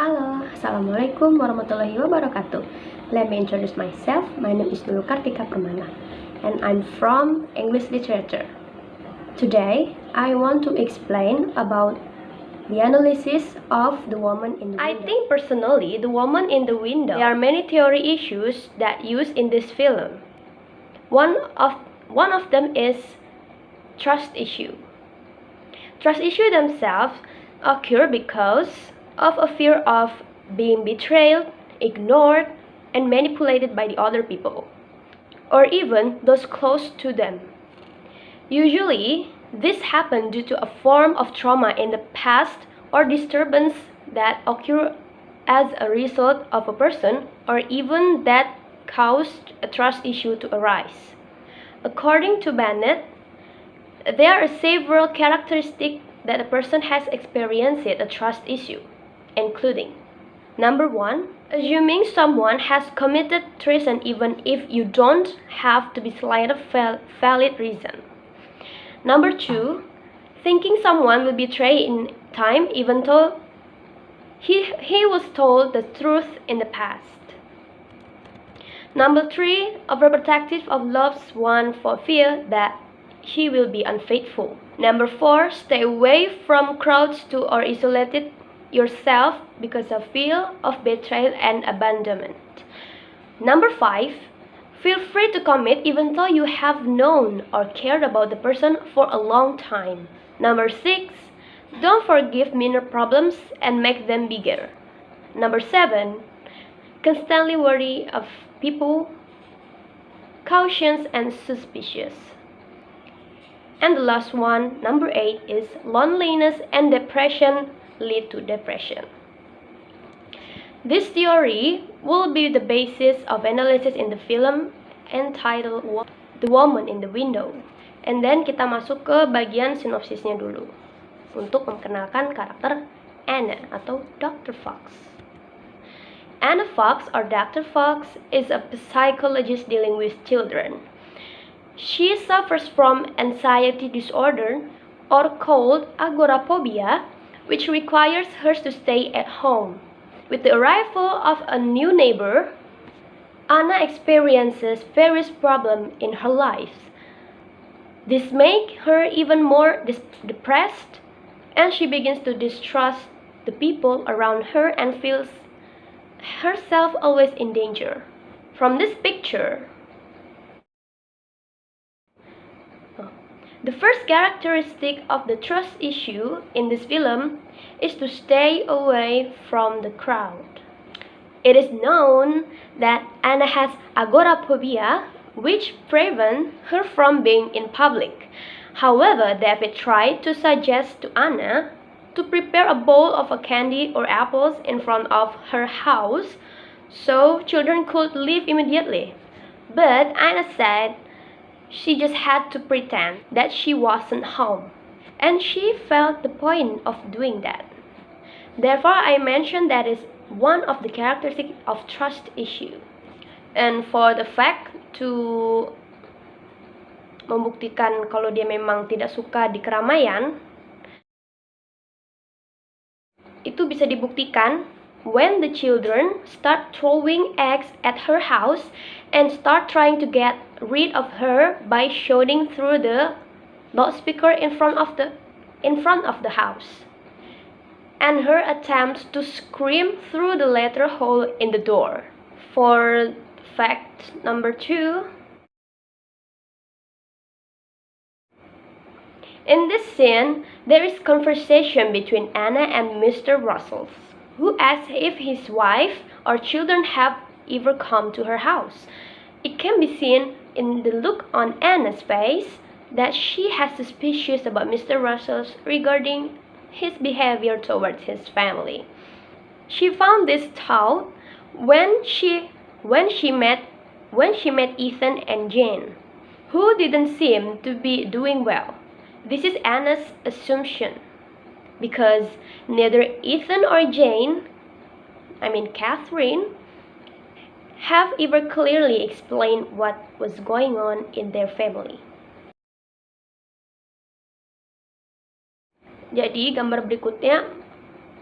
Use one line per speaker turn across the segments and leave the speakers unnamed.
Halo, Assalamualaikum warahmatullahi wabarakatuh. Let me introduce myself. My name is Nurul Kartika Permana, and I'm from English Literature. Today, I want to explain about the analysis of the woman in the window. I think personally, the woman in the window, there are many theory issues that used in this film. One of them is trust issue. Trust issues themselves occur because of a fear of being betrayed, ignored, and manipulated by the other people, or even those close to them. Usually, this happens due to a form of trauma in the past or disturbance that occur as a result of a person or even that caused a trust issue to arise. According to Bennett, there are several characteristics that a person has experienced a trust issue, including: number 1, assuming someone has committed treason even if you don't have to be slightly valid reason. Number 2, thinking someone will betray in time even though he was told the truth in the past. Number 3, overprotective of loved one for fear that he will be unfaithful. Number 4, stay away from crowds or isolated yourself because of fear of betrayal and abandonment. Number 5, feel free to commit even though you have known or cared about the person for a long time. Number 6, don't forgive minor problems and make them bigger. Number 7, constantly worry of people, cautious and suspicious. And the last one, number 8, is loneliness and depression lead to depression. This theory will be the basis of analysis in the film entitled The Woman in the Window. And then kita masuk ke bagian sinopsisnya dulu untuk memperkenalkan karakter Anna atau Dr. Fox. Anna Fox or Dr. Fox is a psychologist dealing with children. She suffers from anxiety disorder, or called agoraphobia, which requires her to stay at home. With the arrival of a new neighbor, Anna experiences various problems in her life. This makes her even more depressed, and she begins to distrust the people around her and feels herself always in danger. From this picture, the first characteristic of the trust issue in this film is to stay away from the crowd. It is known that Anna has agoraphobia, which prevents her from being in public. However, David tried to suggest to Anna to prepare a bowl of candy or apples in front of her house so children could leave immediately. But Anna said she just had to pretend that she wasn't home, and she felt the point of doing that. Therefore, I mentioned that is one of the characteristics of trust issue. And for the fact to membuktikan kalau dia memang tidak suka di keramaian, itu bisa dibuktikan when the children start throwing eggs at her house and start trying to get rid of her by shouting through the loudspeaker in front of the house, and her attempts to scream through the letter hole in the door. For fact number 2, in this scene, there is conversation between Anna and Mr. Russell, who asks if his wife or children have ever come to her house. It can be seen in the look on Anna's face that she has suspicions about Mr. Russell regarding his behavior towards his family. She found this out when she met Ethan and Jane, who didn't seem to be doing well. This is Anna's assumption, because neither Ethan or Jane, Catherine, have ever clearly explained what was going on in their family. Jadi gambar berikutnya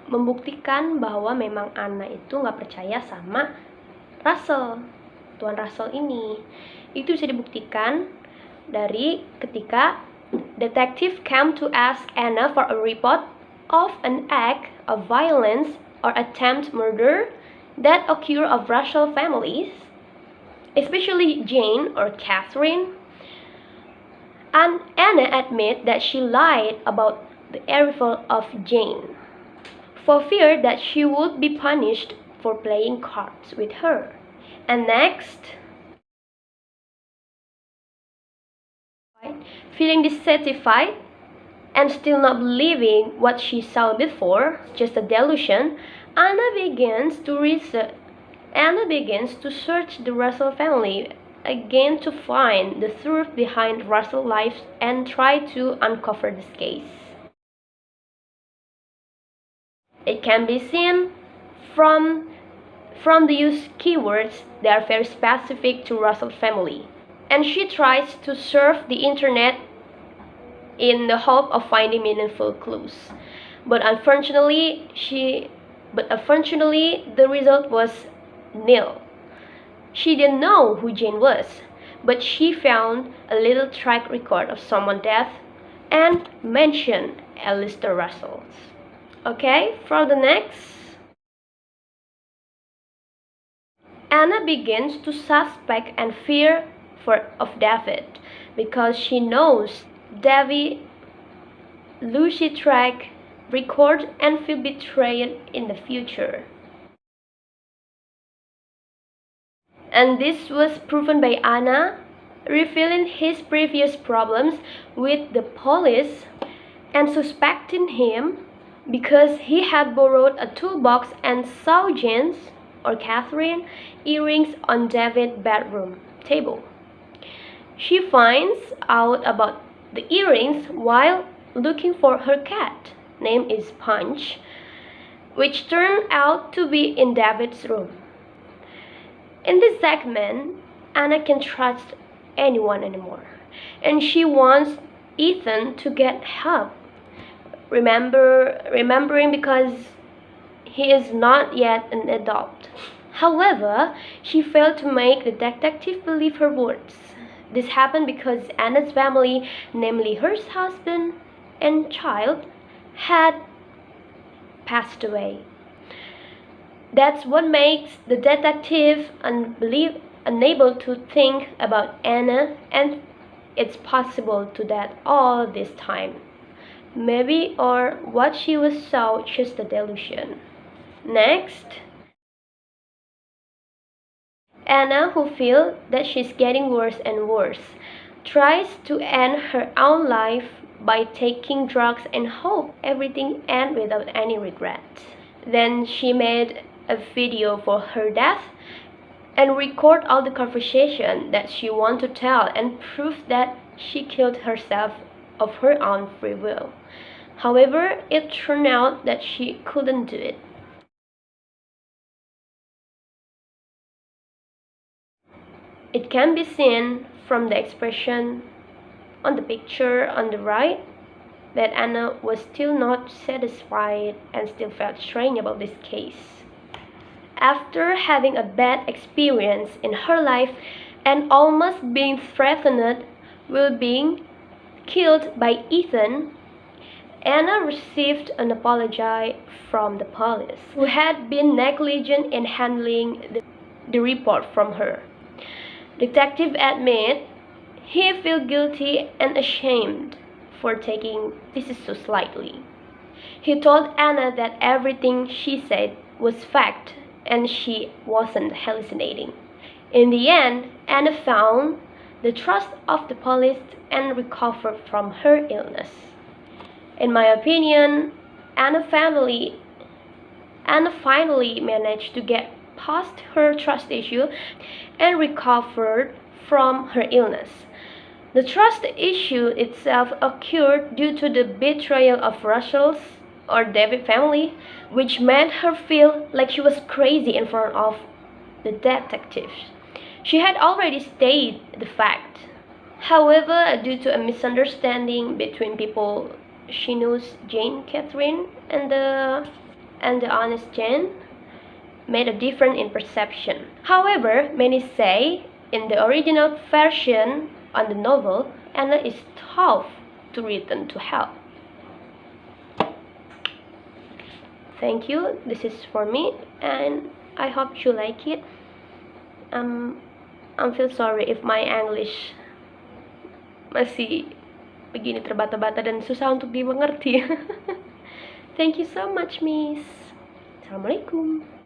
membuktikan bahwa memang Anna itu nggak percaya sama Tuan Russell ini. Itu bisa dibuktikan dari ketika detective came to ask Anna for a report of an act of violence or attempt murder that occur of Russell families, especially Jane or Catherine. And Anna admit that she lied about the arrival of Jane, for fear that she would be punished for playing cards with her. And next, feeling dissatisfied and still not believing what she saw before, just a delusion, Anna begins to search the Russell family again to find the truth behind Russell's life and try to uncover this case. It can be seen from the used keywords that are very specific to Russell's family. And she tries to surf the internet in the hope of finding meaningful clues. But unfortunately, the result was nil. She didn't know who Jane was, but she found a little track record of someone's death and mentioned Alistair Russell. Okay, for the next, Anna begins to suspect and fear of David because she knows David loses track record and feel betrayed in the future. And this was proven by Anna revealing his previous problems with the police and suspecting him because he had borrowed a toolbox and saw Jane's or Catherine earrings on David's bedroom table. She finds out about the earrings while looking for her cat, name is Punch, which turned out to be in David's room. In this segment, Anna can't trust anyone anymore, and she wants Ethan to get help. Remembering because he is not yet an adult. However, she failed to make the detective believe her words. This happened because Anna's family, namely her husband and child, had passed away. That's what makes the detective unable to think about Anna, and it's possible to that all this time. Maybe or what she was saw just a delusion. Next, Anna, who feels that she's getting worse and worse, tries to end her own life by taking drugs and hope everything ends without any regret. Then she made a video for her death and record all the conversation that she want to tell and prove that she killed herself of her own free will. However, it turned out that she couldn't do it. It can be seen from the expression on the picture on the right that Anna was still not satisfied and still felt strange about this case. After having a bad experience in her life and almost being threatened with being killed by Ethan, Anna received an apology from the police, who had been negligent in handling the report from her. Detective admit he feels guilty and ashamed for taking this so slightly. He told Anna that everything she said was fact and she wasn't hallucinating. In the end, Anna found the trust of the police and recovered from her illness. In my opinion, Anna finally managed to get past her trust issue and recovered from her illness. The trust issue itself occurred due to the betrayal of Russell's or David family, which made her feel like she was crazy in front of the detectives. She had already stated the fact. However, due to a misunderstanding between people, she knows Jane, Catherine, and the and the honest Jane made a difference in perception. However, many say in the original version on the novel, Anna is tough to return to hell. Thank you, this is for me, and I hope you like it. I'm feel sorry if my English masih begini terbata-bata dan susah untuk dimengerti. Thank you so much, Miss. Assalamualaikum.